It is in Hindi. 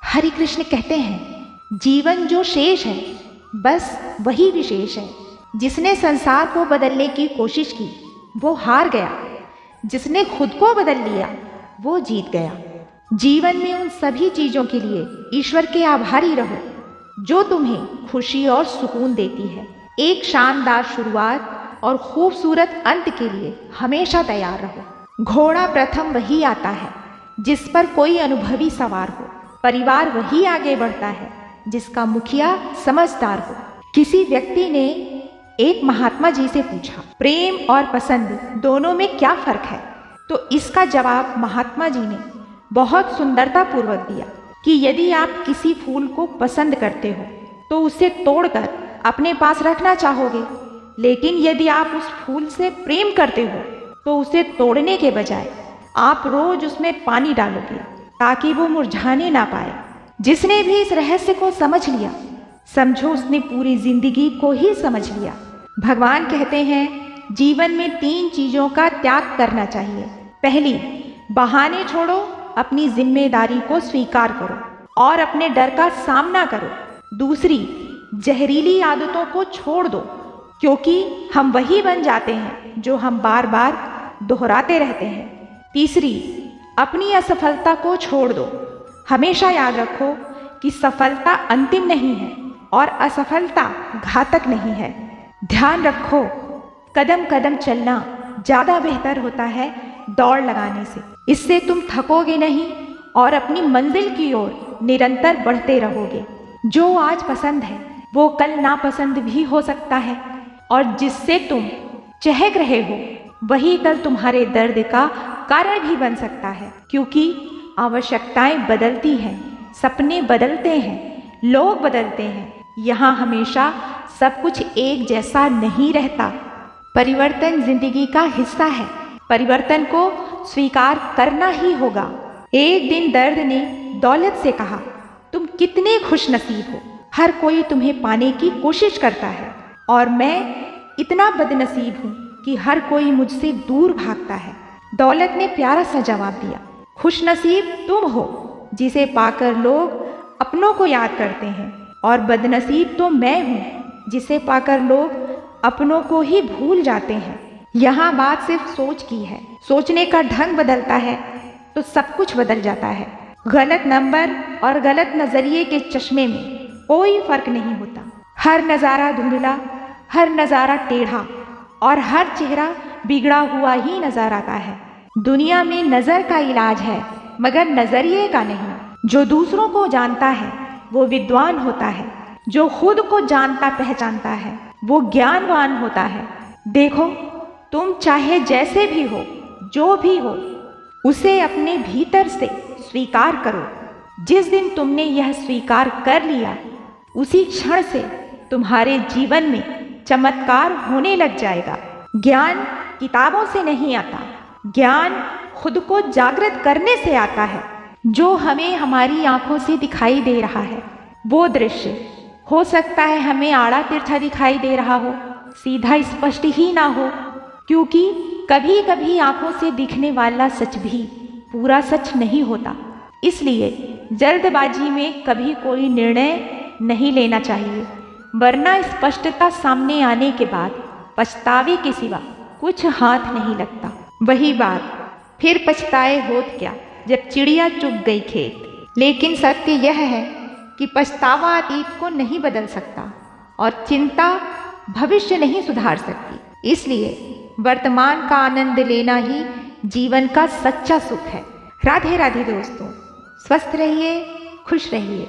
हरि कृष्ण कहते हैं, जीवन जो शेष है बस वही विशेष है। जिसने संसार को बदलने की कोशिश की वो हार गया, जिसने खुद को बदल लिया वो जीत गया। जीवन में उन सभी चीज़ों के लिए ईश्वर के आभारी रहो जो तुम्हें खुशी और सुकून देती है। एक शानदार शुरुआत और खूबसूरत अंत के लिए हमेशा तैयार रहो। घोड़ा प्रथम वही आता है जिस पर कोई अनुभवी सवार हो। परिवार वही आगे बढ़ता है जिसका मुखिया समझदार हो। किसी व्यक्ति ने एक महात्मा जी से पूछा, प्रेम और पसंद दोनों में क्या फर्क है? तो इसका जवाब महात्मा जी ने बहुत सुंदरता पूर्वक दिया कि यदि आप किसी फूल को पसंद करते हो तो उसे तोड़कर अपने पास रखना चाहोगे, लेकिन यदि आप उस फूल से प्रेम करते हो तो उसे तोड़ने के बजाय आप रोज उसमें पानी डालोगे ताकि वो मुरझाने ना पाए। जिसने भी इस रहस्य को समझ लिया, समझो उसने पूरी जिंदगी को ही समझ लिया। भगवान कहते हैं, जीवन में 3 चीजों का त्याग करना चाहिए। पहली, बहाने छोड़ो, अपनी जिम्मेदारी को स्वीकार करो और अपने डर का सामना करो। दूसरी, जहरीली आदतों को छोड़ दो, क्योंकि हम वही बन जाते हैं जो हम बार बार दोहराते रहते हैं। तीसरी, अपनी असफलता को छोड़ दो। हमेशा याद रखो कि सफलता अंतिम नहीं है और असफलता घातक नहीं है। ध्यान रखो, कदम कदम चलना ज़्यादा बेहतर होता है दौड़ लगाने से। इससे तुम थकोगे नहीं और अपनी मंजिल की ओर निरंतर बढ़ते रहोगे। जो आज पसंद है वो कल नापसंद भी हो सकता है, और जिससे तुम चहक रहे हो वही कल तुम्हारे दर्द का कारण भी बन सकता है। क्योंकि आवश्यकताएं बदलती हैं, सपने बदलते हैं, लोग बदलते हैं। यहाँ हमेशा सब कुछ एक जैसा नहीं रहता। परिवर्तन जिंदगी का हिस्सा है। परिवर्तन को स्वीकार करना ही होगा। एक दिन दर्द ने दौलत से कहा, तुम कितने खुश नसीब हो, हर कोई तुम्हें पाने की कोशिश करता है और मैं इतना बदनसीब हूँ कि हर कोई मुझसे दूर भागता है। दौलत ने प्यारा सा जवाब दिया, खुश नसीब तुम हो जिसे पाकर लोग अपनों को याद करते हैं, और बदनसीब तो मैं हूँ जिसे पाकर लोग अपनों को ही भूल जाते हैं। यहाँ बात सिर्फ सोच की है। सोचने का ढंग बदलता है तो सब कुछ बदल जाता है। गलत नंबर और गलत नजरिए के चश्मे में कोई फर्क नहीं होता। हर नज़ारा धुंधला, हर नज़ारा टेढ़ा और हर चेहरा बिगड़ा हुआ ही नजर आता है। दुनिया में नजर का इलाज है मगर नजरिए का नहीं। जो दूसरों को जानता है वो विद्वान होता है, जो खुद को जानता पहचानता है वो ज्ञानवान होता है। देखो, तुम चाहे जैसे भी हो, जो भी हो, उसे अपने भीतर से स्वीकार करो। जिस दिन तुमने यह स्वीकार कर लिया, उसी क्षण से तुम्हारे जीवन में चमत्कार होने लग जाएगा। ज्ञान किताबों से नहीं आता, ज्ञान खुद को जागृत करने से आता है। जो हमें हमारी आंखों से दिखाई दे रहा है वो दृश्य हो सकता है हमें आड़ा तिरछा दिखाई दे रहा हो, सीधा स्पष्ट ही ना हो, क्योंकि कभी कभी आंखों से दिखने वाला सच भी पूरा सच नहीं होता। इसलिए जल्दबाजी में कभी कोई निर्णय नहीं लेना चाहिए, वरना स्पष्टता सामने आने के बाद पछतावे के सिवा कुछ हाथ नहीं लगता। वही बात फिर पछताए होत क्या जब चिड़िया चुग गई खेत। लेकिन सत्य यह है कि पछतावा अतीत को नहीं बदल सकता और चिंता भविष्य नहीं सुधार सकती। इसलिए वर्तमान का आनंद लेना ही जीवन का सच्चा सुख है। राधे राधे दोस्तों, स्वस्थ रहिए, खुश रहिए।